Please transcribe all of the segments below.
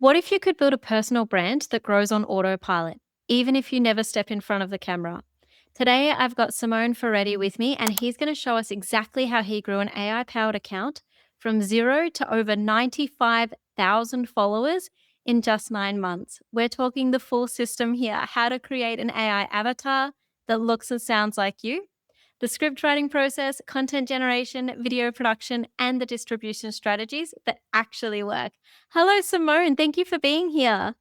What if you could build a personal brand that grows on autopilot, even if you never step in front of the camera? Today, I've got Simone Ferretti with me, and he's going to show us exactly how he grew an AI powered account from zero to over 95,000 followers in just 9 months. We're talking the full system here, how to create an AI avatar that looks and sounds like you, the script writing process, content generation, video production, and the distribution strategies that actually work. Hello, Simone. Thank you for being here.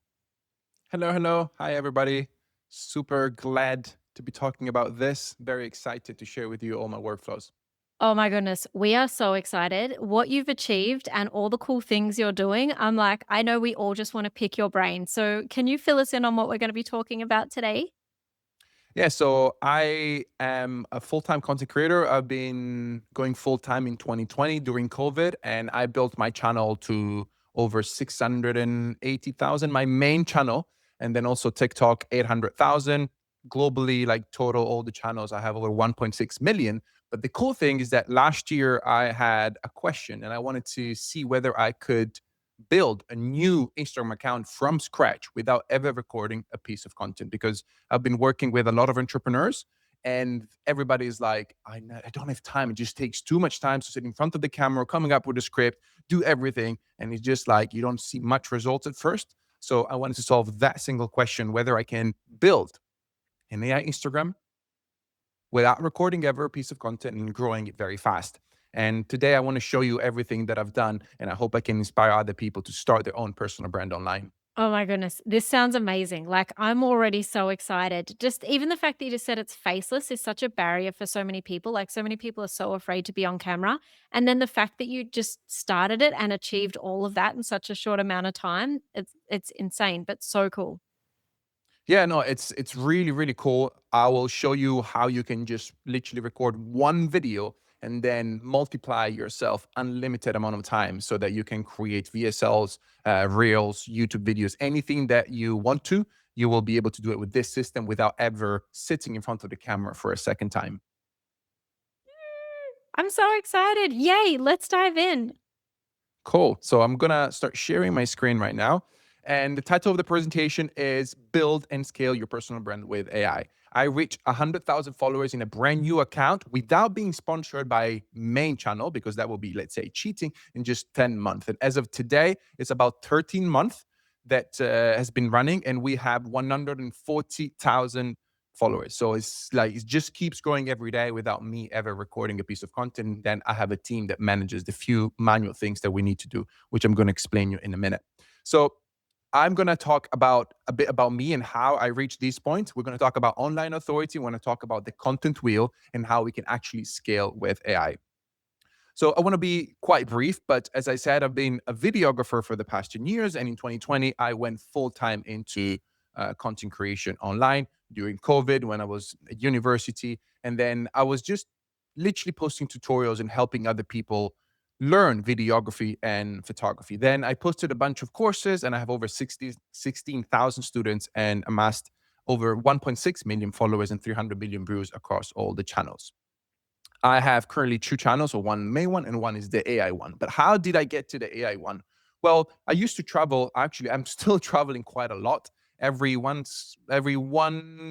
Hello, hello. Hi, everybody. Super glad to be talking about this. Very excited to share with you all my workflows. Oh my goodness, we are so excited. What you've achieved and all the cool things you're doing. I'm like, I know we all just want to pick your brain. So, can you fill us in on what we're going to be talking about today? Yeah, so I am a full time content creator. I've been going full time in 2020 during COVID, and I built my channel to over 680,000, my main channel, and then also TikTok, 800,000. Globally, like total, all the channels, I have over 1.6 million. But the cool thing is that last year I had a question and I wanted to see whether I could build a new Instagram account from scratch without ever recording a piece of content because I've been working with a lot of entrepreneurs and everybody's like, I don't have time. It just takes too much time to sit in front of the camera, coming up with a script, do everything. And it's just like, you don't see much results at first. So I wanted to solve that single question, whether I can build an AI Instagram without recording ever a piece of content and growing it very fast. And today I want to show you everything that I've done. And I hope I can inspire other people to start their own personal brand online. Oh my goodness, this sounds amazing. Like, I'm already so excited. Just even the fact that you just said it's faceless is such a barrier for so many people. Like, so many people are so afraid to be on camera. And then the fact that you just started it and achieved all of that in such a short amount of time, it's insane, but so cool. Yeah, no, it's really really cool. I will show you how you can just literally record one video and then multiply yourself unlimited amount of time so that you can create VSLs, reels, YouTube videos, anything that you want to. You will be able to do it with this system without ever sitting in front of the camera for a second time. I'm so excited. Yay, let's dive in. Cool. So I'm gonna start sharing my screen right now. And the title of the presentation is Build and Scale Your Personal Brand with AI. I reached 100,000 followers in a brand new account without being sponsored by main channel because that will be, let's say, cheating in just 10 months. And as of today, it's about 13 months that has been running, and we have 140,000 followers. So it's like it just keeps growing every day without me ever recording a piece of content. Then I have a team that manages the few manual things that we need to do, which I'm going to explain you in a minute. So I'm going to talk about a bit about me and how I reached these points. We're going to talk about online authority. We're going to talk about the content wheel and how we can actually scale with AI. So I want to be quite brief, but as I said, I've been a videographer for the past 10 years. And in 2020, I went full time into content creation online during COVID when I was at university. And then I was just literally posting tutorials and helping other people learn videography and photography. Then I posted a bunch of courses and I have over 16,000 students and amassed over 1.6 million followers and 300 million views across all the channels. I have currently two channels, so one main one and one is the AI one. But how did I get to the AI one? Well, I used to travel. Actually, I'm still traveling quite a lot. Every 1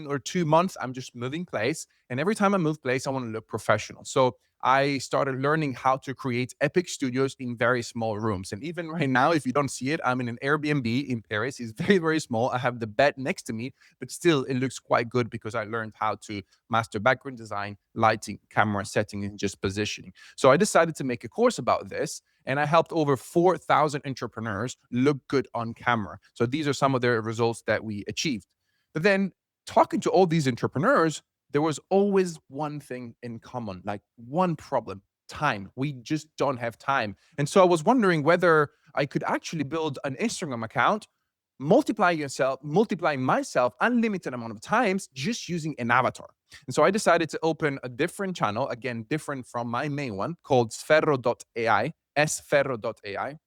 or 2 months, I'm just moving place, and every time I move place, I want to look professional. So I started learning how to create epic studios in very small rooms. And even right now, if you don't see it, I'm in an Airbnb in Paris. It's very, very small. I have the bed next to me, but still, it looks quite good because I learned how to master background design, lighting, camera setting, and just positioning. So I decided to make a course about this, and I helped over 4,000 entrepreneurs look good on camera. So these are some of the results that we achieved. But then talking to all these entrepreneurs, there was always one thing in common, like one problem: time. We just don't have time. And so I was wondering whether I could actually build an Instagram account, multiply myself unlimited amount of times just using an avatar. And so I decided to open a different channel, again, different from my main one, called sferro.ai, sferro.ai.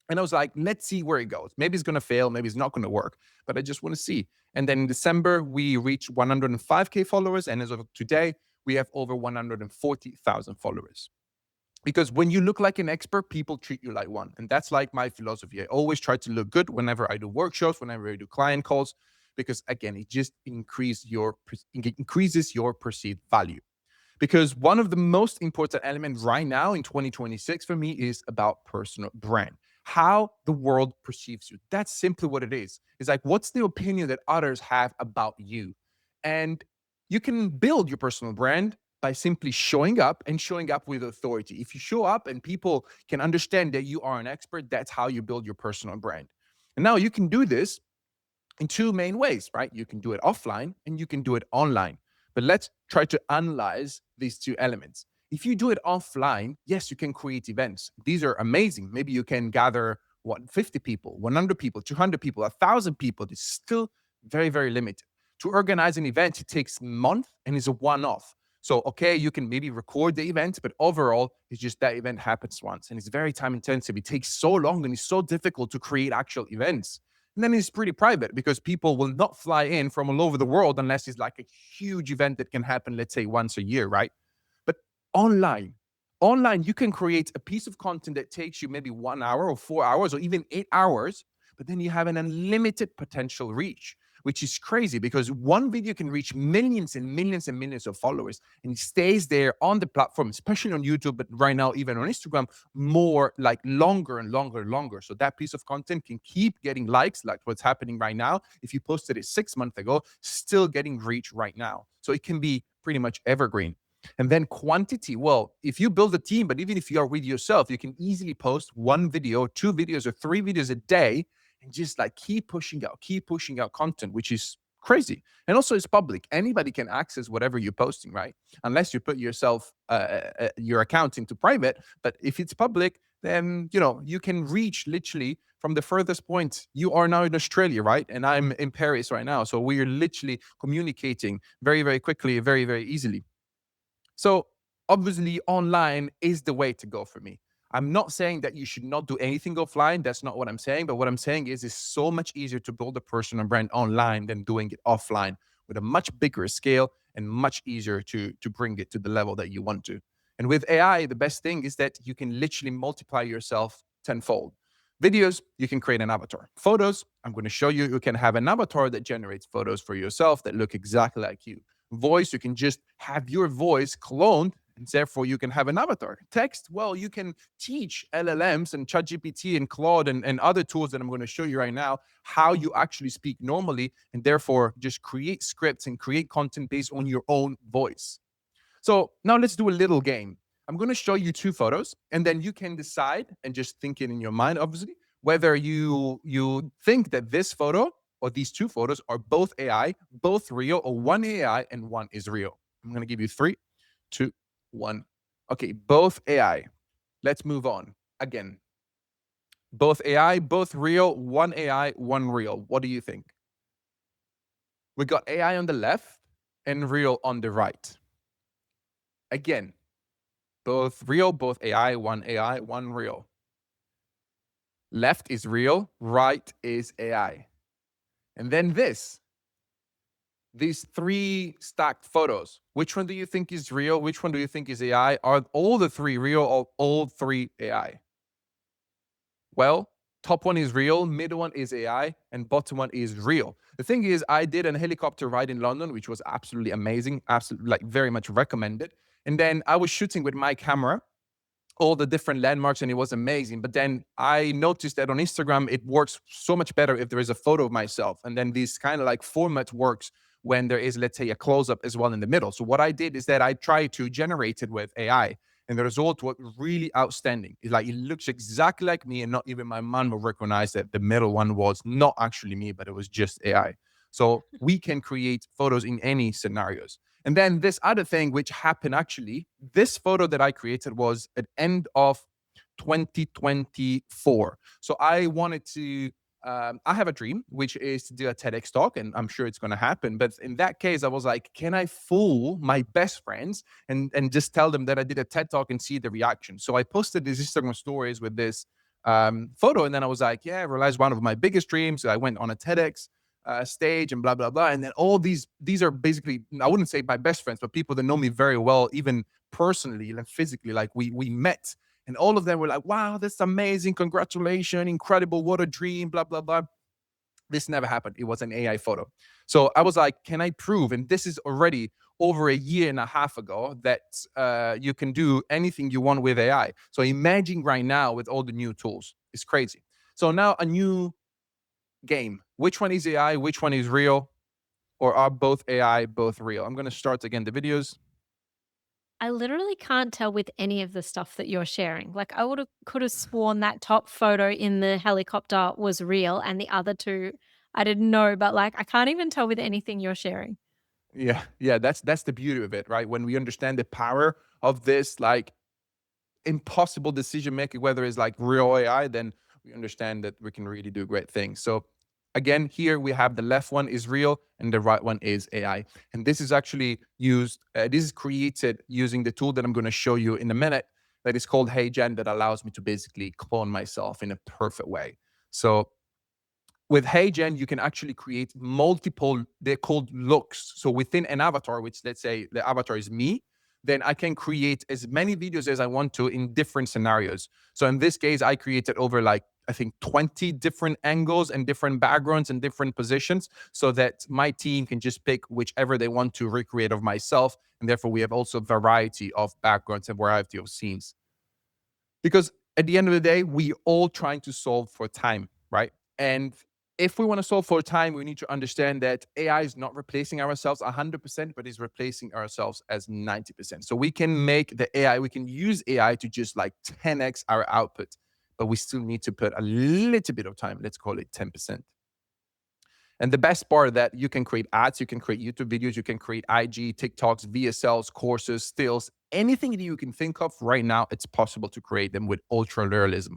And I was like, let's see where it goes. Maybe it's going to fail. Maybe it's not going to work, but I just want to see. And then in December, we reached 105K followers. And as of today, we have over 140,000 followers. Because when you look like an expert, people treat you like one. And that's like my philosophy. I always try to look good whenever I do workshops, whenever I do client calls, because again, it just increases your perceived value. Because one of the most important elements right now in 2026 for me is about personal brand, how the world perceives you. That's simply what it is. It's like, what's the opinion that others have about you? And you can build your personal brand by simply showing up and showing up with authority. If you show up and people can understand that you are an expert, that's how you build your personal brand. And now you can do this in two main ways, right? You can do it offline and you can do it online. But let's try to analyze these two elements. If you do it offline, yes, you can create events. These are amazing. Maybe you can gather 50 people, 100 people, 200 people, 1,000 people. It's still very, very limited. To organize an event, it takes months and is a one-off. So, okay, you can maybe record the event, but overall, it's just that event happens once and it's very time intensive. It takes so long and it's so difficult to create actual events. And then it's pretty private because people will not fly in from all over the world unless it's like a huge event that can happen, let's say, once a year, right? But online, online, you can create a piece of content that takes you maybe 1 hour or 4 hours or even 8 hours, but then you have an unlimited potential reach, which is crazy because one video can reach millions and millions and millions of followers and it stays there on the platform, especially on YouTube, but right now, even on Instagram, more like longer and longer and longer. So that piece of content can keep getting likes, like what's happening right now. If you posted it 6 months ago, still getting reach right now. So it can be pretty much evergreen. And then quantity. Well, if you build a team, but even if you are with yourself, you can easily post one video, two videos, or three videos a day and just like keep pushing out content, which is crazy. And also, it's public. Anybody can access whatever you're posting, right? Unless you put your account into private. But if it's public, then you can reach literally from the furthest point. You are now in Australia, right? And I'm in Paris right now. So we are literally communicating very, very quickly, very, very easily. So obviously, online is the way to go for me. I'm not saying that you should not do anything offline. That's not what I'm saying. But what I'm saying is it's so much easier to build a personal brand online than doing it offline with a much bigger scale and much easier to bring it to the level that you want to. And with AI, the best thing is that you can literally multiply yourself tenfold. Videos, you can create an avatar. Photos, I'm going to show you, you can have an avatar that generates photos for yourself that look exactly like you. Voice, you can just have your voice cloned and therefore you can have an avatar. Text, well, you can teach LLMs and ChatGPT and Claude and other tools that I'm going to show you right now how you actually speak normally and therefore just create scripts and create content based on your own voice. So now let's do a little game. I'm going to show you two photos and then you can decide and just think it in your mind, obviously, whether you think that this photo or these two photos are both AI, both real, or one AI and one is real. I'm going to give you 3, 2, 1. Okay, both AI. Let's move on. Again, both AI, both real, one AI, one real. What do you think? We got AI on the left and real on the right. Again, both real, both AI, one real. Left is real, right is AI. And then these 3 stacked photos. Which one do you think is real? Which one do you think is AI? Are all the 3 real or all 3 AI? Well, top one is real, middle one is AI, and bottom one is real. The thing is, I did a helicopter ride in London, which was absolutely amazing, absolutely like very much recommended. And then I was shooting with my camera all the different landmarks and it was amazing. But then I noticed that on Instagram, it works so much better if there is a photo of myself. And then this kind of like format works when there is, let's say, a close up as well in the middle. So what I did is that I tried to generate it with AI. And the result was really outstanding. It's like it looks exactly like me, and not even my mom will recognize that the middle one was not actually me, but it was just AI. So we can create photos in any scenarios. And then this other thing, which happened actually, this photo that I created was at end of 2024. So I wanted to. I have a dream, which is to do a TEDx talk, and I'm sure it's going to happen. But in that case, I was like, can I fool my best friends and just tell them that I did a TED talk and see the reaction? So I posted these Instagram stories with this photo, and then I was like, yeah, I realized one of my biggest dreams. I went on a TEDx stage and blah blah blah, and then all these are basically, I wouldn't say my best friends, but people that know me very well, even personally and physically, like we met, and all of them were like, "Wow, that's amazing! Congratulations, incredible! What a dream!" Blah blah blah. This never happened. It was an AI photo. So I was like, can I prove? And this is already over a year and a half ago that you can do anything you want with AI. So imagine right now with all the new tools, it's crazy. So now a new game. Which one is AI? Which one is real? Or are both AI, both real? I'm going to start again the videos. I literally can't tell with any of the stuff that you're sharing. Like I would have could have sworn that top photo in the helicopter was real and the other two I didn't know, but like I can't even tell with anything you're sharing. Yeah, yeah, that's the beauty of it, right? When we understand the power of this, like impossible decision making, whether it's like real AI, then we understand that we can really do great things. So again, here we have the left one is real and the right one is AI. And this is actually used, this is created using the tool that I'm going to show you in a minute that is called HeyGen that allows me to basically clone myself in a perfect way. So with HeyGen, you can actually create multiple, they're called looks. So within an avatar, which let's say the avatar is me, then I can create as many videos as I want to in different scenarios. So in this case, I created over like, I think 20 different angles and different backgrounds and different positions so that my team can just pick whichever they want to recreate of myself. And therefore, we have also variety of backgrounds and variety of scenes. Because at the end of the day, we all trying to solve for time, right? And if we want to solve for time, we need to understand that AI is not replacing ourselves 100%, but is replacing ourselves as 90%. So we can make the AI, we can use AI to just like 10x our output, but we still need to put a little bit of time. Let's call it 10%. And the best part that you can create ads, you can create YouTube videos, you can create IG, TikToks, VSLs, courses, stills, anything that you can think of right now, it's possible to create them with ultra realism.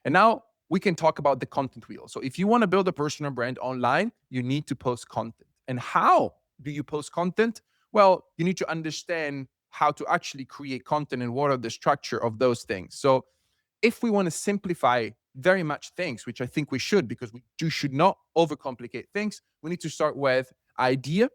And now we can talk about the content wheel. So if you want to build a personal brand online, you need to post content. And how do you post content? Well, you need to understand how to actually create content and what are the structure of those things. So if we want to simplify very much things, which I think we should, because should not overcomplicate things, we need to start with idea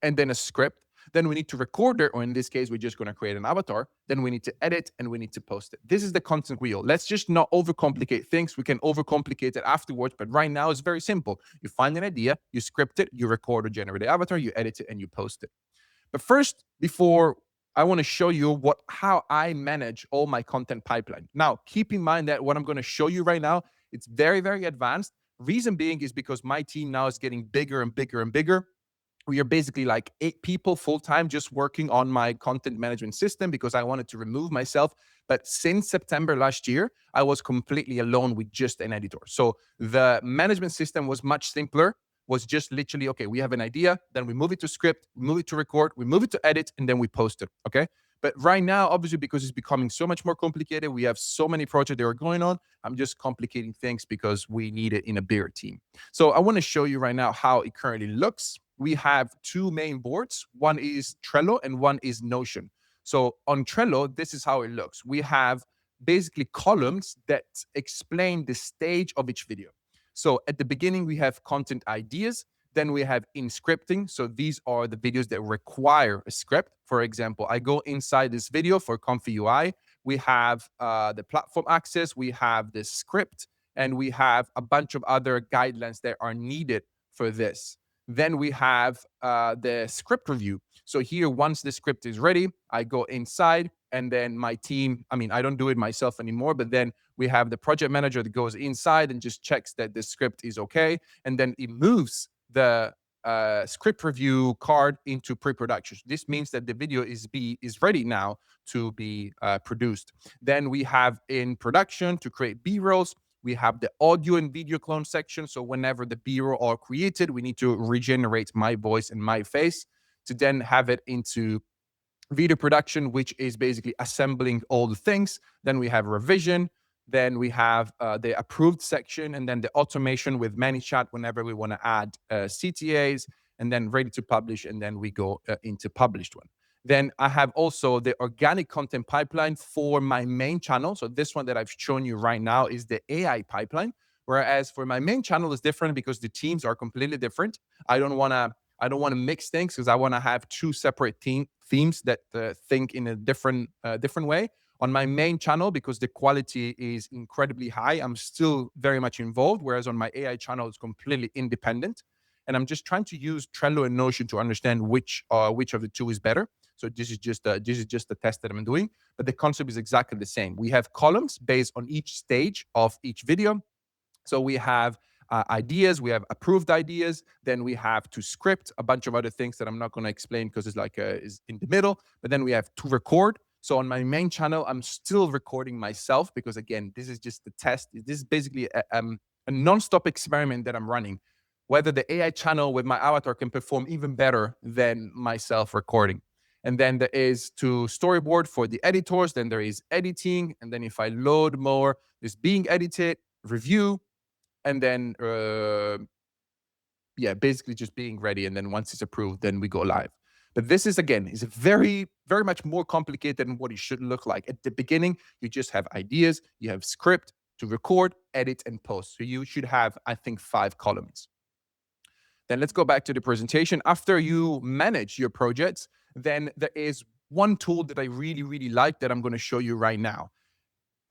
and then a script. Then we need to record it, or in this case, we're just going to create an avatar. Then we need to edit and we need to post it. This is the content wheel. Let's just not overcomplicate things. We can overcomplicate it afterwards, but right now it's very simple. You find an idea, you script it, you record or generate the avatar, you edit it, and you post it. But first, before I want to show you how I manage all my content pipeline. Now, keep in mind that what I'm going to show you right now, it's very, very advanced. Reason being is because my team now is getting bigger and bigger and bigger. We are basically like 8 people full time just working on my content management system because I wanted to remove myself. But since September last year, I was completely alone with just an editor. So the management system was much simpler, was just literally, okay, we have an idea, then we move it to script, we move it to record, we move it to edit, and then we post it. Okay. But right now, obviously, because it's becoming so much more complicated, we have so many projects that are going on. I'm just complicating things because we need it in a bigger team. So I want to show you right now how it currently looks. We have 2 main boards. One is Trello and one is Notion. So on Trello, this is how it looks. We have basically columns that explain the stage of each video. So at the beginning, we have content ideas. Then we have in scripting. So these are the videos that require a script. For example, I go inside this video for Comfy UI. We have the platform access, we have the script, and we have a bunch of other guidelines that are needed for this. Then we have the script review. So here, once the script is ready, I go inside and then my team, I mean, I don't do it myself anymore, but then we have the project manager that goes inside and just checks that the script is okay. And then it moves the script review card into pre-production. This means that the video is ready now to be produced. Then we have in production to create B-rolls. We have the audio and video clone section. So whenever the B-roll are created, we need to regenerate my voice and my face to then have it into video production, which is basically assembling all the things. Then we have revision. Then we have the approved section, and then the automation with ManyChat whenever we want to add CTAs, and then ready to publish, and then we go into published one. Then I have also the organic content pipeline for my main channel. So this one that I've shown you right now is the AI pipeline. Whereas for my main channel is different because the teams are completely different. I don't want to I don't want to mix things because I want to have two separate themes that think in a different way. On my main channel, because the quality is incredibly high, I'm still very much involved, whereas on my AI channel, it's completely independent. And I'm just trying to use Trello and Notion to understand which of the two is better. So this is just a test that I'm doing, but the concept is exactly the same. We have columns based on each stage of each video. So we have ideas, we have approved ideas, then we have to script a bunch of other things that I'm not going to explain because it's like is in the middle. But then we have to record. So on my main channel, I'm still recording myself because again, this is just the test. This is basically a non-stop experiment that I'm running. Whether the AI channel with my avatar can perform even better than myself recording. And then there is to storyboard for the editors. Then there is editing. And then if I load more, there's being edited, review, and then basically just being ready. And then once it's approved, then we go live. But this is again is very very much more complicated than what it should look like. At the beginning, you just have ideas, you have script to record, edit, and post. So you should have, I think, 5 columns. Then let's go back to the presentation. After you manage your projects, then there is one tool that I really really like that I'm going to show you right now.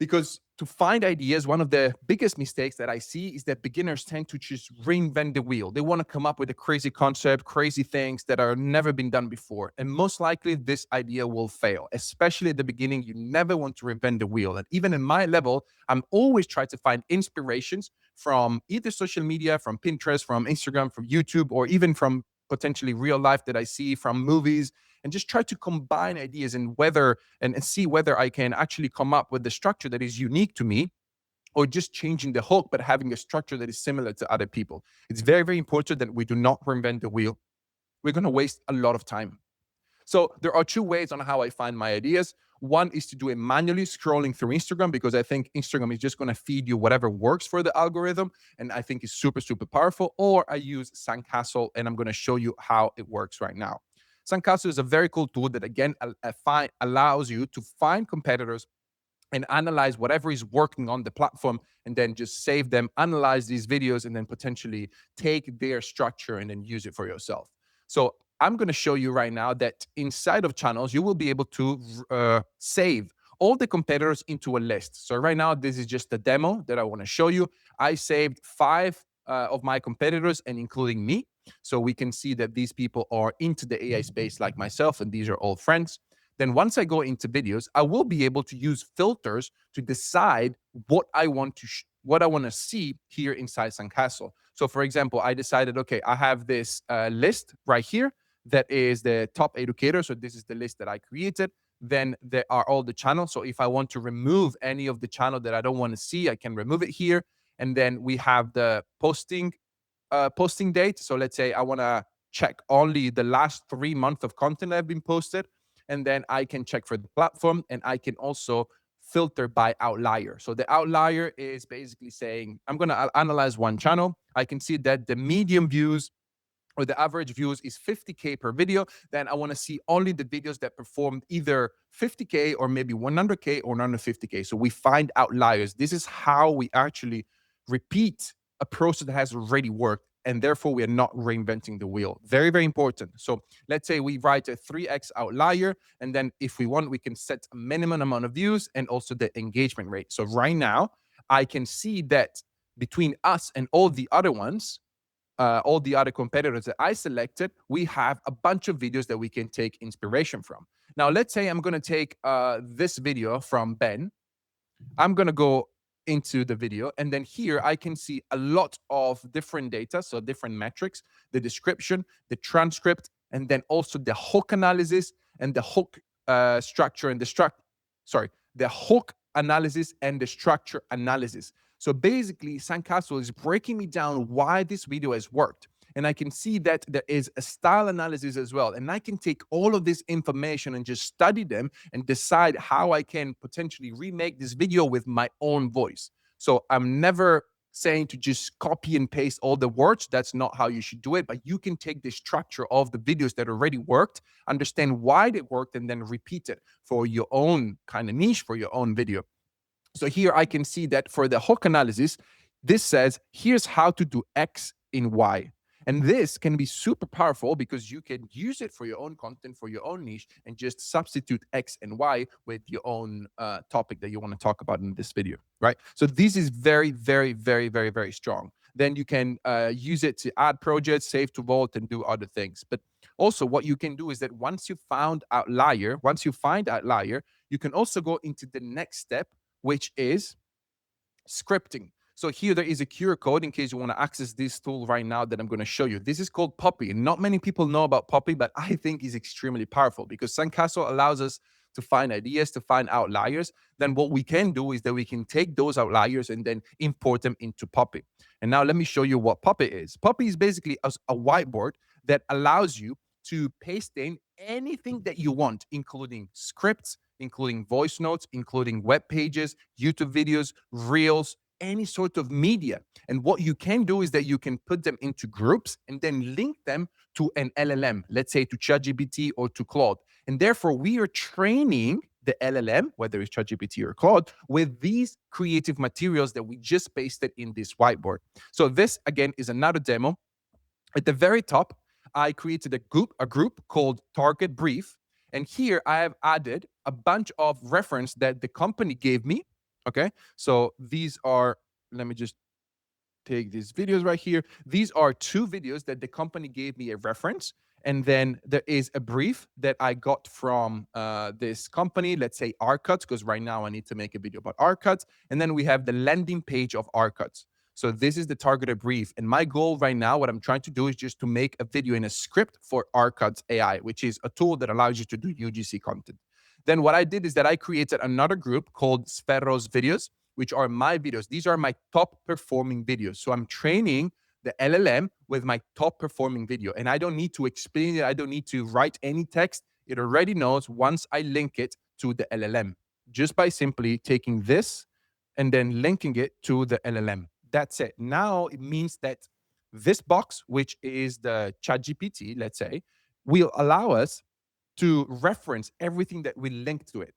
Because to find ideas, one of the biggest mistakes that I see is that beginners tend to just reinvent the wheel. They want to come up with a crazy concept, crazy things that are never been done before. And most likely this idea will fail, especially at the beginning. You never want to reinvent the wheel. And even in my level, I'm always trying to find inspirations from either social media, from Pinterest, from Instagram, from YouTube, or even from potentially real life that I see from movies, and just try to combine ideas and see whether I can actually come up with the structure that is unique to me, or just changing the hook, but having a structure that is similar to other people. It's very, very important that we do not reinvent the wheel. We're going to waste a lot of time. So there are 2 ways on how I find my ideas. One is to do it manually, scrolling through Instagram, because I think Instagram is just going to feed you whatever works for the algorithm. And I think it's super, super powerful. Or I use Sandcastle, and I'm going to show you how it works right now. Sandcastle is a very cool tool that, again, allows you to find competitors and analyze whatever is working on the platform, and then just save them, analyze these videos, and then potentially take their structure and then use it for yourself. So I'm going to show you right now that inside of channels, you will be able to save all the competitors into a list. So right now, this is just a demo that I want to show you. I saved 5 of my competitors, and including me. So we can see that these people are into the AI space like myself, and these are all friends. Then once I go into videos, I will be able to use filters to decide what I want to see here inside Sandcastle. So for example, I decided, okay, I have this list right here that is the top educators. So this is the list that I created. Then there are all the channels. So if I want to remove any of the channel that I don't want to see, I can remove it here. And then we have the posting date. So let's say I want to check only the last 3 months of content that have been posted, and then I can check for the platform, and I can also filter by outlier. So the outlier is basically saying I'm going to analyze one channel. I can see that the median views or the average views is 50K per video. Then I want to see only the videos that performed either 50K or maybe 100K or 150K. So we find outliers. This is how we actually repeat a process that has already worked, and therefore we are not reinventing the wheel. Very, very important. So let's say we write a 3x outlier, and then if we want, we can set a minimum amount of views and also the engagement rate. So right now, I can see that between us and all the other ones, all the other competitors that I selected, we have a bunch of videos that we can take inspiration from. Now, let's say I'm going to take this video from Ben. I'm going to go into the video, and then here I can see a lot of different data, so different metrics, the description, the transcript, and then also the hook analysis and the hook structure and the hook analysis and the structure analysis. So basically, Sandcastle is breaking me down why this video has worked. And I can see that there is a style analysis as well. And I can take all of this information and just study them and decide how I can potentially remake this video with my own voice. So I'm never saying to just copy and paste all the words. That's not how you should do it. But you can take the structure of the videos that already worked, understand why they worked, and then repeat it for your own kind of niche, for your own video. So here I can see that for the hook analysis, this says, here's how to do X in Y. And this can be super powerful because you can use it for your own content, for your own niche, and just substitute X and Y with your own topic that you want to talk about in this video, right? So this is very, very, very, very, very strong. Then you can use it to add projects, save to Vault, and do other things. But also, what you can do is that once you find outlier, you can also go into the next step, which is scripting. So here there is a QR code in case you want to access this tool right now that I'm going to show you. This is called Poppy. And not many people know about Poppy, but I think is extremely powerful because Sandcastle allows us to find ideas, to find outliers. Then what we can do is that we can take those outliers and then import them into Poppy. And now let me show you what Poppy is. Poppy is basically a whiteboard that allows you to paste in anything that you want, including scripts, including voice notes, including web pages, YouTube videos, reels, any sort of media. And what you can do is that you can put them into groups and then link them to an LLM, let's say to ChatGPT or to Claude. And therefore, we are training the LLM, whether it's ChatGPT or Claude, with these creative materials that we just pasted in this whiteboard. So this, again, is another demo. At the very top, I created a group called Target Brief. And here I have added a bunch of reference that the company gave me. Okay. So these are, let me just take these videos right here. These are 2 videos that the company gave me a reference. And then there is a brief that I got from this company, let's say Arcuts, because right now I need to make a video about Arcuts. And then we have the landing page of Arcuts. So this is the targeted brief. And my goal right now, what I'm trying to do is just to make a video in a script for Arcuts AI, which is a tool that allows you to do UGC content. Then what I did is that I created another group called Sferro's Videos, which are my videos. These are my top performing videos. So I'm training the LLM with my top performing video. And I don't need to explain it. I don't need to write any text. It already knows once I link it to the LLM, just by simply taking this and then linking it to the LLM. That's it. Now it means that this box, which is the ChatGPT, let's say, will allow us to reference everything that we link to it.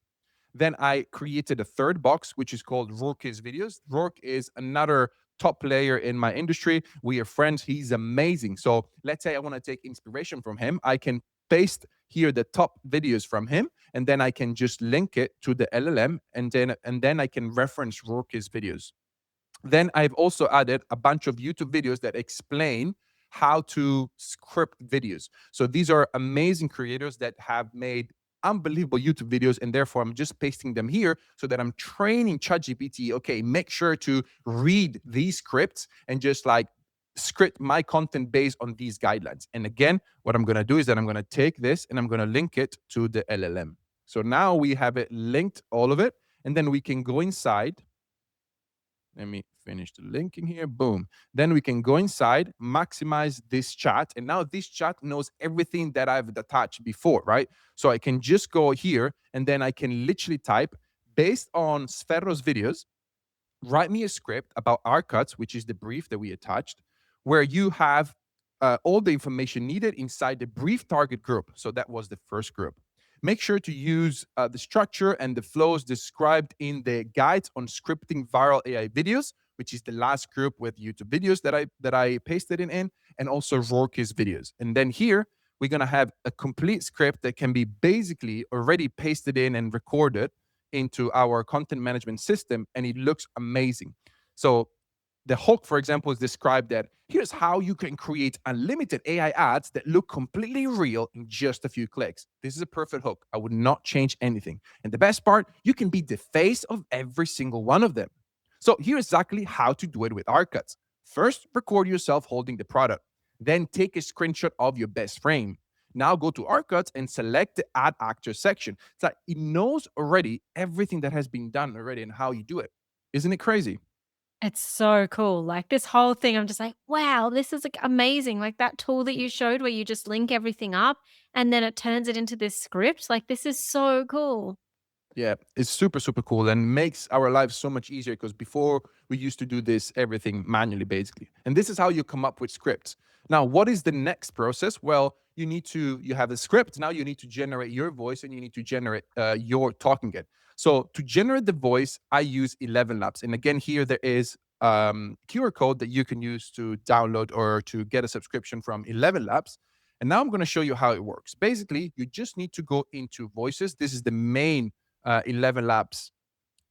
Then I created a third box, which is called Rourke's Videos. Rourke is another top player in my industry. We are friends. He's amazing. So let's say I want to take inspiration from him. I can paste here the top videos from him, and then I can just link it to the LLM, and then I can reference Rourke's videos. Then I've also added a bunch of YouTube videos that explain how to script videos. So these are amazing creators that have made unbelievable YouTube videos, and therefore I'm just pasting them here so that I'm training ChatGPT. Okay, make sure to read these scripts and just like script my content based on these guidelines. And again, what I'm going to do is that I'm going to take this and I'm going to link it to the LLM. So now we have it linked, all of it, and then we can go inside. Let me finish the linking here. Boom. Then we can go inside, maximize this chat. And now this chat knows everything that I've attached before, right? So I can just go here and then I can literally type based on Sferro's videos, write me a script about our cuts, which is the brief that we attached, where you have all the information needed inside the brief target group. So that was the first group. Make sure to use the structure and the flows described in the guides on scripting viral AI videos, which is the last group with YouTube videos that I pasted in, and also Rourke's videos. And then here we're gonna have a complete script that can be basically already pasted in and recorded into our content management system, and it looks amazing. So the hook, for example, is described that here's how you can create unlimited AI ads that look completely real in just a few clicks. This is a perfect hook. I would not change anything. And the best part, you can be the face of every single one of them. So here's exactly how to do it with Arcuts. First, record yourself holding the product. Then take a screenshot of your best frame. Now go to Arcuts and select the Add Actor section. So it knows already everything that has been done already and how you do it. Isn't it crazy? It's so cool. Like this whole thing, I'm just like, wow, this is like amazing. Like that tool that you showed where you just link everything up and then it turns it into this script. Like this is so cool. Yeah, it's super, super cool and makes our lives so much easier because before we used to do this everything manually, basically. And this is how you come up with scripts. Now, what is the next process? Well, you have a script. Now you need to generate your voice and you need to generate your talking it. So to generate the voice, I use 11 Labs. And again, here there is QR code that you can use to download or to get a subscription from 11 Labs. And now I'm going to show you how it works. Basically, you just need to go into Voices. This is the main 11 Labs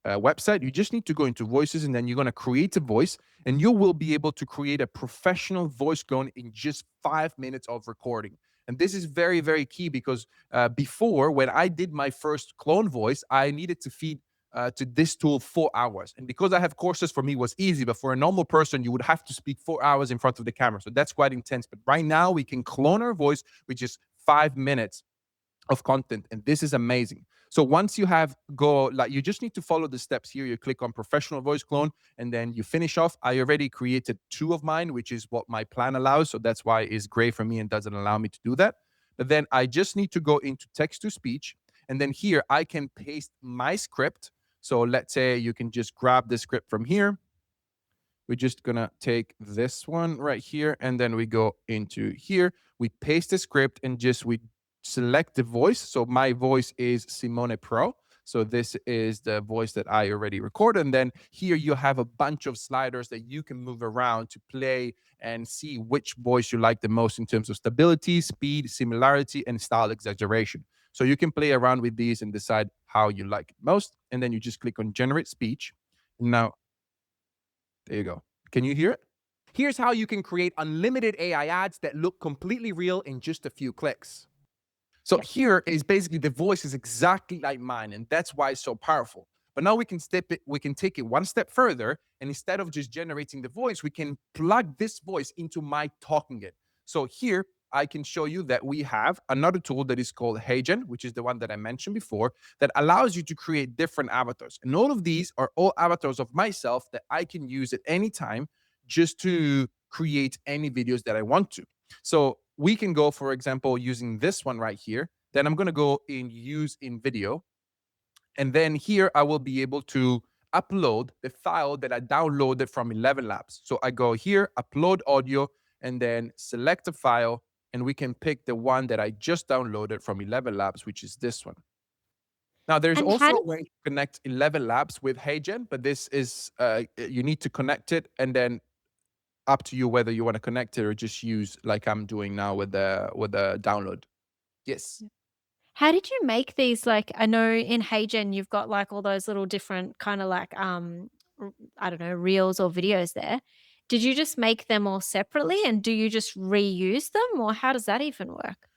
website. You just need to go into Voices, and then you're going to create a voice, and you will be able to create a professional voice clone in just 5 minutes of recording. And this is very, very key because before, when I did my first clone voice, I needed to feed to this tool 4 hours. And because I have courses, for me was easy, but for a normal person, you would have to speak 4 hours in front of the camera. So that's quite intense. But right now, we can clone our voice with just 5 minutes of content, and this is amazing. So once you have go, like, you just need to follow the steps here. You click on professional voice clone, and then you finish off. I already created 2 of mine, which is what my plan allows, so that's why it's gray for me and doesn't allow me to do that. But then I just need to go into text to speech, and then here I can paste my script. So let's say you can just grab the script from here. We're just gonna take this one right here, and then we go into here. We paste the script and just we select the voice. So my voice is Simone Pro. So this is the voice that I already recorded. And then here you have a bunch of sliders that you can move around to play and see which voice you like the most in terms of stability, speed, similarity, and style exaggeration. So you can play around with these and decide how you like it most. And then you just click on generate speech. Now, there you go. Can you hear it? Here's how you can create unlimited AI ads that look completely real in just a few clicks. So Yep. here is basically the voice is exactly like mine, and that's why it's so powerful. But now we can take it one step further, and instead of just generating the voice, we can plug this voice into my talking it. So here I can show you that we have another tool that is called HeyGen, which is the one that I mentioned before, that allows you to create different avatars. And all of these are all avatars of myself that I can use at any time just to create any videos that I want to. So we can go, for example, using this one right here. Then I'm going to go in use in video. And then here I will be able to upload the file that I downloaded from 11 Labs. So I go here, upload audio, and then select a file. And we can pick the one that I just downloaded from 11 Labs, which is this one. Now, there's And how also do a way to connect 11 Labs with HeyGen, but this is, you need to connect it, and then up to you whether you want to connect it or just use like I'm doing now with the download. Yes. How did you make these? Like, I know in HeyGen, you've got like all those little different kind of like, I don't know, reels or videos there. Did you just make them all separately and do you just reuse them or how does that even work?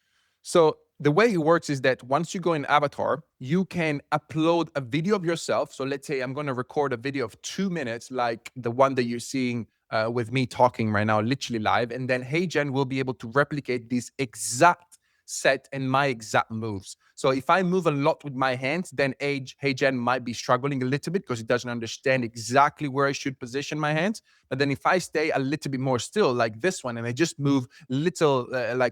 So the way it works is that once you go in Avatar, you can upload a video of yourself. So let's say I'm going to record a video of 2 minutes, like the one that you're seeing with me talking right now, literally live. And then HeyGen will be able to replicate this exact set and my exact moves. So if I move a lot with my hands, then HeyGen might be struggling a little bit because it doesn't understand exactly where I should position my hands. But then if I stay a little bit more still, like this one, and I just move like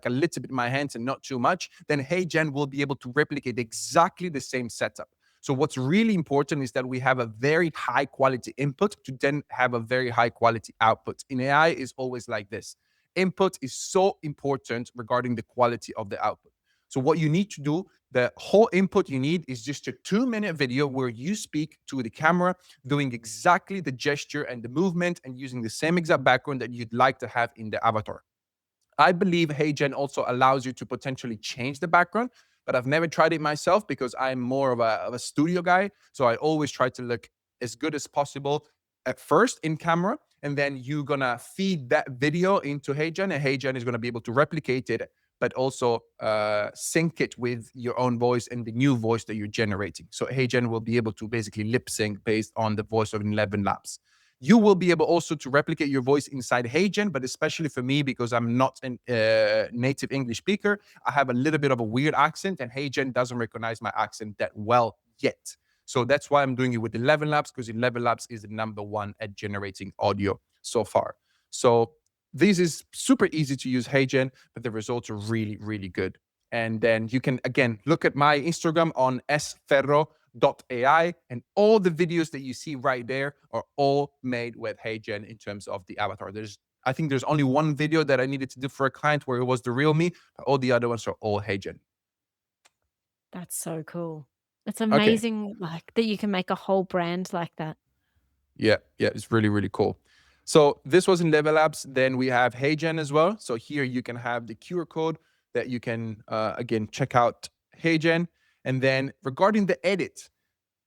a little bit my hands and not too much, then HeyGen will be able to replicate exactly the same setup. So what's really important is that we have a very high quality input to then have a very high quality output. In AI is always like this. Input is so important regarding the quality of the output. So what you need to do, the whole input you need is just a 2 minute video where you speak to the camera, doing exactly the gesture and the movement and using the same exact background that you'd like to have in the avatar. I believe HeyGen also allows you to potentially change the background, but I've never tried it myself because I'm more of a studio guy. So I always try to look as good as possible at first in camera, and then you're gonna feed that video into HeyGen, and HeyGen is gonna be able to replicate it, but also sync it with your own voice and the new voice that you're generating. So HeyGen will be able to basically lip sync based on the voice of 11 Labs. You will be able also to replicate your voice inside HeyGen, but especially for me, because I'm not a native English speaker, I have a little bit of a weird accent, and HeyGen doesn't recognize my accent that well yet. So that's why I'm doing it with 11 Labs, because 11 Labs is the number one at generating audio so far. So this is super easy to use HeyGen, but the results are really, really good. And then you can, again, look at my Instagram on sferro.ai, and all the videos that you see right there are all made with HeyGen in terms of the avatar. I think there's only one video that I needed to do for a client where it was the real me, but all the other ones are all HeyGen. That's so cool. It's Okay. amazing like that you can make a whole brand like that. Yeah, yeah, it's really, really cool. So this was in Level Labs. Then we have HeyGen as well. So here you can have the QR code that you can, again, check out HeyGen. And then regarding the edit,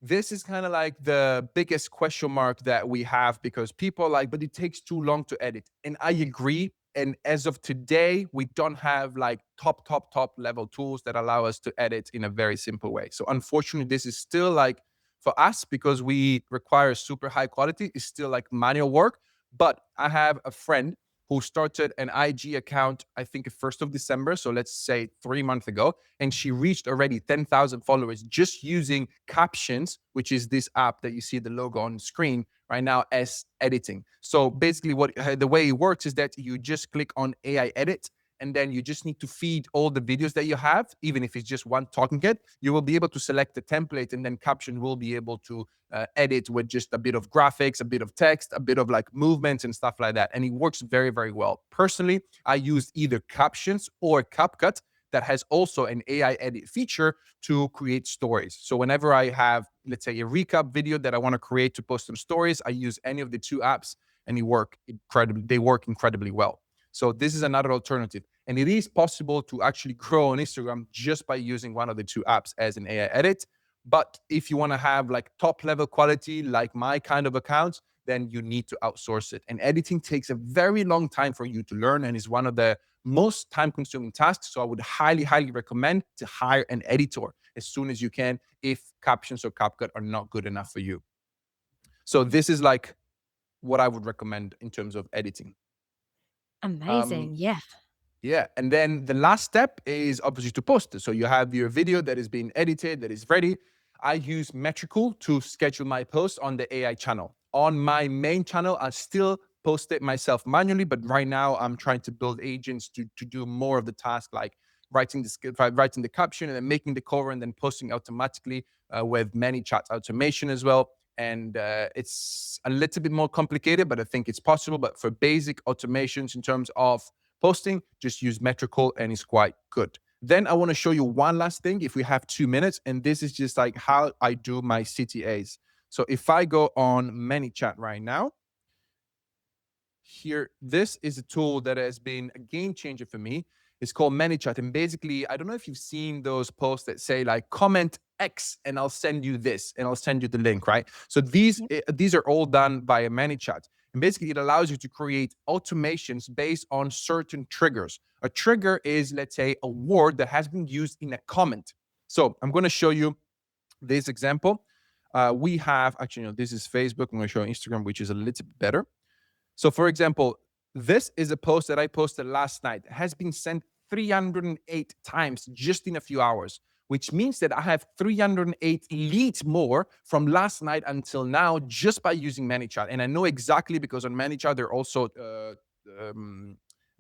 this is kind of like the biggest question mark that we have, because people are like, but it takes too long to edit. And I agree. And as of today, we don't have like top level tools that allow us to edit in a very simple way. So unfortunately, this is still like, for us, because we require super high quality, it's still like manual work. But I have a friend who started an IG account, I think 1st of December. So let's say 3 months ago. And she reached already 10,000 followers just using captions, which is this app that you see the logo on the screen right now, as editing. So basically, what the way it works is that you just click on AI edit, and then you just need to feed all the videos that you have, even if it's just one talking head. You will be able to select the template, and then caption will be able to edit with just a bit of graphics, a bit of text, a bit of like movements and stuff like that. And it works very, very well. Personally, I use either captions or CapCut, that has also an AI edit feature to create stories. So whenever I have, let's say, a recap video that I want to create to post some stories, I use any of the two apps, and they work incredibly well. So this is another alternative. And it is possible to actually grow on Instagram just by using one of the two apps as an AI edit. But if you want to have like top level quality, like my kind of accounts, then you need to outsource it. And editing takes a very long time for you to learn, and is one of the most time consuming tasks. So I would highly recommend to hire an editor as soon as you can, if captions or CapCut are not good enough for you. So this is like what I would recommend in terms of editing. Um, Amazing. Yeah. Yeah. And then the last step is obviously to post it. So you have your video that is being edited, that is ready. I use Metricool to schedule my posts on the AI channel. On my main channel, I still post it myself manually, but right now I'm trying to build agents to do more of the task, like writing the caption and then making the cover and then posting automatically with ManyChat automation as well. And it's a little bit more complicated, but I think it's possible. But for basic automations in terms of posting, just use Metricool and it's quite good. Then I want to show you one last thing if we have 2 minutes, and this is just like how I do my CTAs. So if I go on ManyChat right now, here, this is a tool that has been a game changer for me. It's called ManyChat. And basically, I don't know if you've seen those posts that say like comment X and I'll send you this and I'll send you the link, right? So these are all done via ManyChat. And basically, it allows you to create automations based on certain triggers. A trigger is, let's say, a word that has been used in a comment. So I'm going to show you this example. We have actually, this is Facebook. I'm going to show Instagram, which is a little bit better. So, for example, this is a post that I posted last night. It has been sent 308 times just in a few hours, which means that I have 308 leads more from last night until now just by using ManyChat. And I know exactly, because on ManyChat, they're also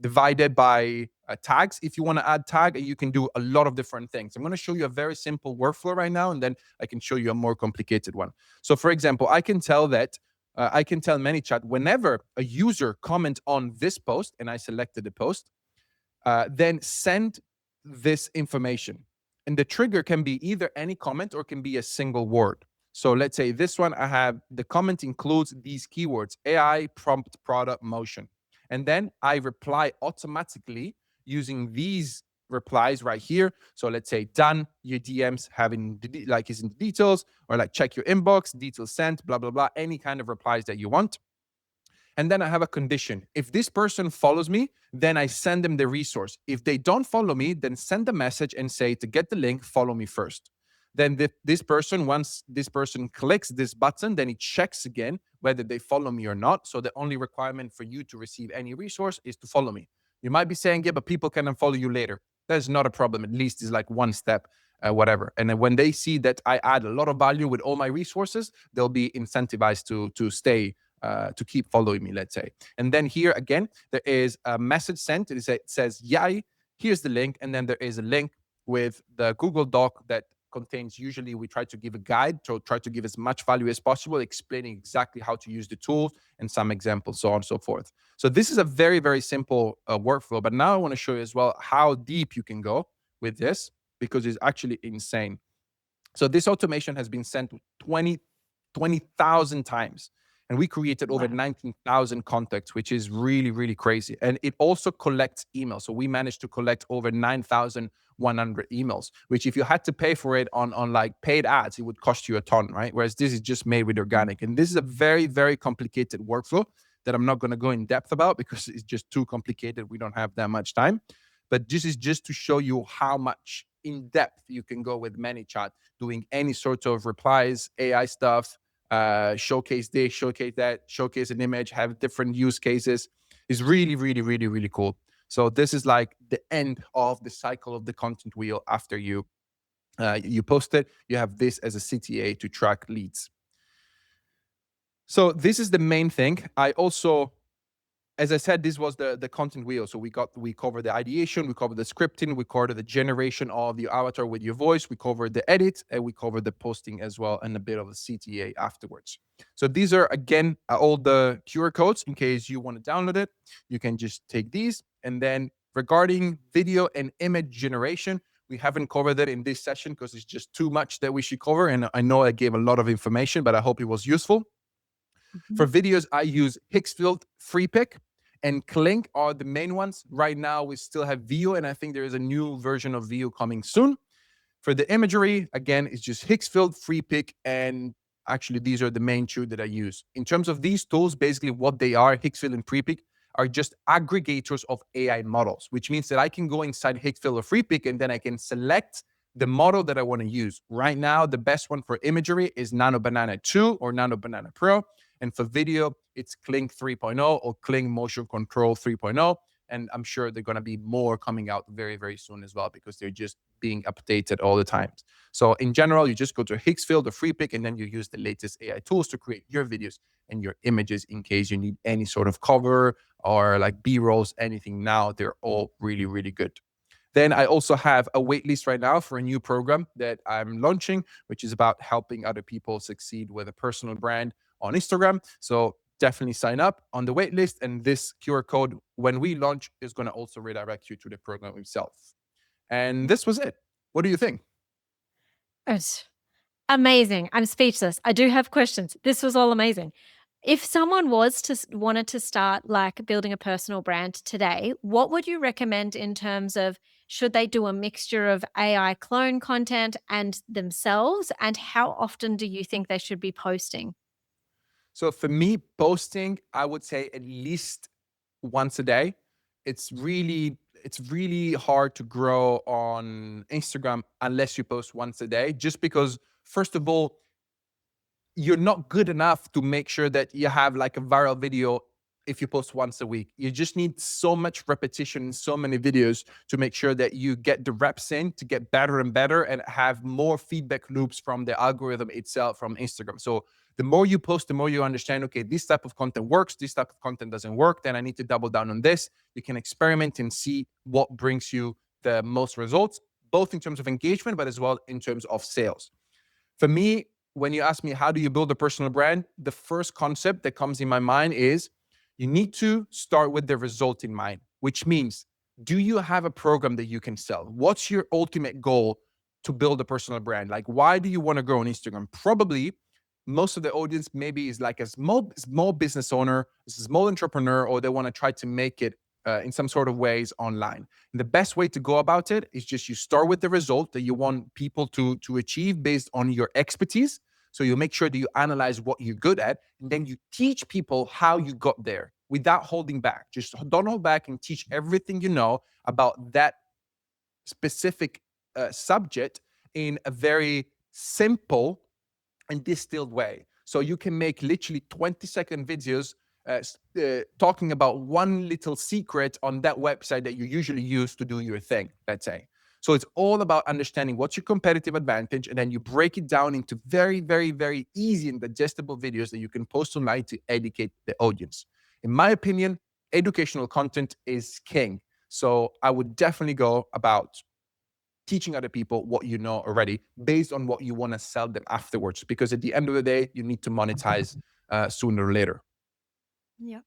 divided by tags. If you want to add tag, you can do a lot of different things. I'm going to show you a very simple workflow right now, and then I can show you a more complicated one. So, for example, I can tell ManyChat, whenever a user comment on this post, and I selected the post, then send this information. And the trigger can be either any comment or can be a single word. So let's say this one, I have the comment includes these keywords: AI, prompt, product, motion. And then I reply automatically using these replies right here. So let's say done, your DMs having like is in the details, or like check your inbox, details sent, blah, blah, blah, any kind of replies that you want. And then I have a condition. If this person follows me, then I send them the resource. If they don't follow me, then send a message and say, to get the link, follow me first. Then once this person clicks this button, then it checks again whether they follow me or not. So the only requirement for you to receive any resource is to follow me. You might be saying, yeah, but people can unfollow you later. That's not a problem. At least it's like one step, whatever. And then when they see that I add a lot of value with all my resources, they'll be incentivized to stay, to keep following me, let's say. And then here again, there is a message sent. It says, yay, here's the link. And then there is a link with the Google Doc that contains, usually we try to give a guide, to try to give as much value as possible, explaining exactly how to use the tool and some examples, so on and so forth. So this is a very, very simple workflow. But now I want to show you as well how deep you can go with this, because it's actually insane. So this automation has been sent 20,000 times. And we created over Wow. 19,000 contacts, which is really, really crazy. And it also collects emails. So we managed to collect over 9,100 emails, which if you had to pay for it on like paid ads, it would cost you a ton, right? Whereas this is just made with Mm. organic. And this is a very, very complicated workflow that I'm not going to go in depth about because it's just too complicated. We don't have that much time. But this is just to show you how much in depth you can go with ManyChat, doing any sort of replies, AI stuff, showcase this, showcase that, showcase an image, have different use cases. Is really, really, really, really cool. So this is like the end of the cycle of the content wheel. After you post it, you have this as a CTA to track leads. So this is the main thing. I also, as I said, this was the content wheel. So we covered the ideation, we covered the scripting, we covered the generation of the avatar with your voice, we covered the edit, and we covered the posting as well, and a bit of a CTA afterwards. So these are again all the QR codes in case you want to download it. You can just take these, and then regarding video and image generation, we haven't covered it in this session because it's just too much that we should cover. And I know I gave a lot of information, but I hope it was useful. Mhm. For videos, I use Hixfield, FreePick, and Clink are the main ones. Right now, we still have Veo, and I think there is a new version of Veo coming soon. For the imagery, again, it's just Hixfield, FreePick, and actually, these are the main two that I use. In terms of these tools, basically what they are, Hixfield and FreePick, are just aggregators of AI models, which means that I can go inside Hixfield or FreePick and then I can select the model that I want to use. Right now, the best one for imagery is Nano Banana 2 or Nano Banana Pro. And for video, it's Clink 3.0 or Clink Motion Control 3.0. And I'm sure they're going to be more coming out very, very soon as well because they're just being updated all the time. So in general, you just go to Hixfield or FreePick, and then you use the latest AI tools to create your videos and your images in case you need any sort of cover or like B-rolls, anything. Now they're all really, really good. Then I also have a wait list right now for a new program that I'm launching, which is about helping other people succeed with a personal brand on Instagram. So definitely sign up on the wait list. And this QR code, when we launch, is going to also redirect you to the program itself. And this was it. What do you think? It's amazing. I'm speechless. I do have questions. This was all amazing. If someone was to wanted to start like building a personal brand today, what would you recommend in terms of should they do a mixture of AI clone content and themselves? And how often do you think they should be posting? So for me, posting, I would say at least once a day. It's really hard to grow on Instagram unless you post once a day, just because first of all, you're not good enough to make sure that you have like a viral video if you post once a week. You just need so much repetition in so many videos to make sure that you get the reps in to get better and better and have more feedback loops from the algorithm itself from Instagram. So the more you post, the more you understand, okay, this type of content works, this type of content doesn't work, then I need to double down on this. You can experiment and see what brings you the most results, both in terms of engagement, but as well in terms of sales. For me, when you ask me how do you build a personal brand, the first concept that comes in my mind is you need to start with the result in mind, which means do you have a program that you can sell? What's your ultimate goal to build a personal brand? Like, why do you want to grow on Instagram? Probably most of the audience maybe is like a small business owner, a small entrepreneur, or they want to try to make it in some sort of ways online. And the best way to go about it is just you start with the result that you want people to achieve based on your expertise. So you make sure that you analyze what you're good at, and then you teach people how you got there without holding back. Just don't hold back and teach everything you know about that specific subject in a very simple and distilled way. So you can make literally 20-second videos talking about one little secret on that website that you usually use to do your thing, let's say. So it's all about understanding what's your competitive advantage, and then you break it down into very, very, very easy and digestible videos that you can post online to educate the audience. In my opinion, educational content is king. So I would definitely go about teaching other people what you know already based on what you want to sell them afterwards. Because at the end of the day, you need to monetize sooner or later. Yeah.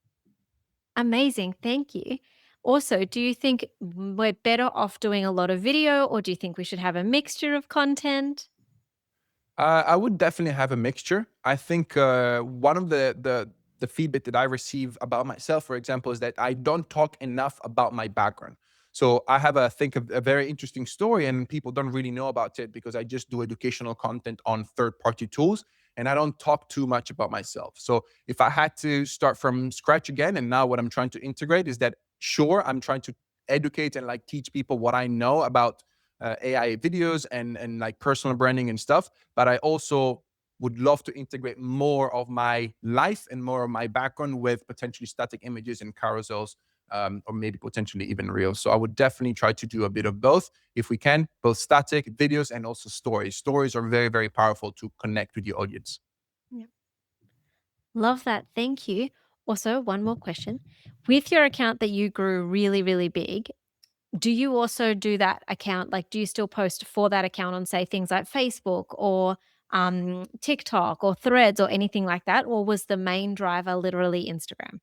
Amazing. Thank you. Also, do you think we're better off doing a lot of video or do you think we should have a mixture of content? I would definitely have a mixture. I think one of the feedback that I receive about myself, for example, is that I don't talk enough about my background. So I have a very interesting story, and people don't really know about it because I just do educational content on third party tools, and I don't talk too much about myself. So if I had to start from scratch again, and now what I'm trying to integrate is that sure, I'm trying to educate and like teach people what I know about AI videos and like personal branding and stuff, but I also would love to integrate more of my life and more of my background with potentially static images and carousels, or maybe potentially even reels. So I would definitely try to do a bit of both if we can, both static videos and also stories. Stories are very, very powerful to connect with your audience. Yeah. Love that. Thank you. Also, one more question. With your account that you grew really, really big, do you also do that account? Like, do you still post for that account on, say, things like Facebook or TikTok or Threads or anything like that? Or was the main driver literally Instagram?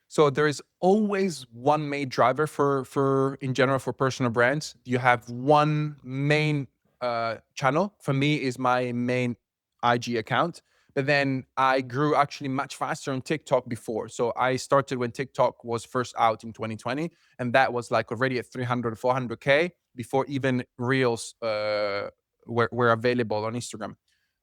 So there is always one main driver for in general for personal brands. You have one main channel. For me, is my main IG account. But then I grew actually much faster on TikTok before. So I started when TikTok was first out in 2020, and that was like already at 300, 400K before even Reels were available on Instagram.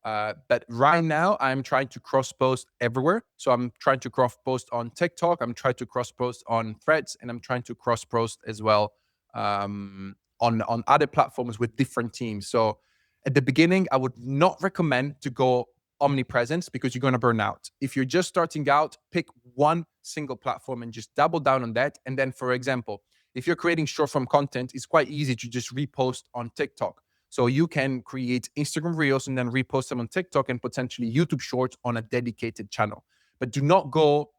But right now, I'm trying to cross post everywhere. So I'm trying to cross post on TikTok. I'm trying to cross post on Threads, and I'm trying to cross post as well on other platforms with different teams. So at the beginning, I would not recommend to go omnipresence because you're going to burn out. If you're just starting out, pick one single platform and just double down on that. And then, for example, if you're creating short form content, it's quite easy to just repost on TikTok. So you can create Instagram Reels and then repost them on TikTok and potentially YouTube Shorts on a dedicated channel. But do not go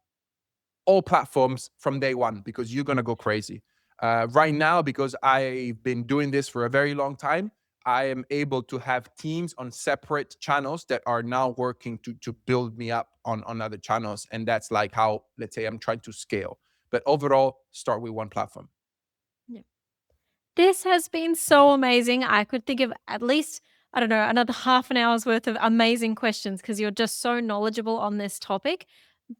all platforms from day one because you're gonna go crazy. Right now, because I've been doing this for a very long time, I am able to have teams on separate channels that are now working to build me up on other channels, and that's like how, let's say, I'm trying to scale. But overall, start with one platform. Yeah. This has been so amazing. I could think of at least, I don't know, another half an hour's worth of amazing questions because you're just so knowledgeable on this topic.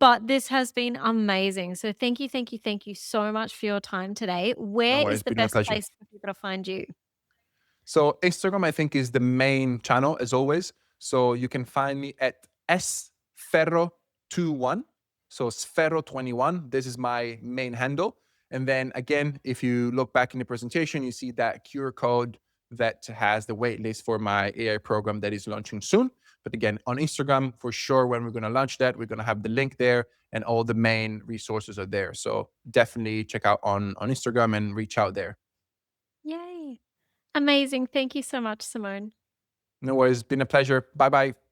But this has been amazing. So thank you, thank you, thank you so much for your time today. No Where worries, is it's the been my best pleasure. place for people to find you? So Instagram, I think, is the main channel as always. So you can find me at sferro21. So Sferro21. This is my main handle. And then again, if you look back in the presentation, you see that QR code that has the wait list for my AI program that is launching soon. But again, on Instagram, for sure, when we're going to launch that, we're going to have the link there and all the main resources are there. So definitely check out on Instagram and reach out there. Yay. Amazing. Thank you so much, Simone. No worries. It's been a pleasure. Bye bye.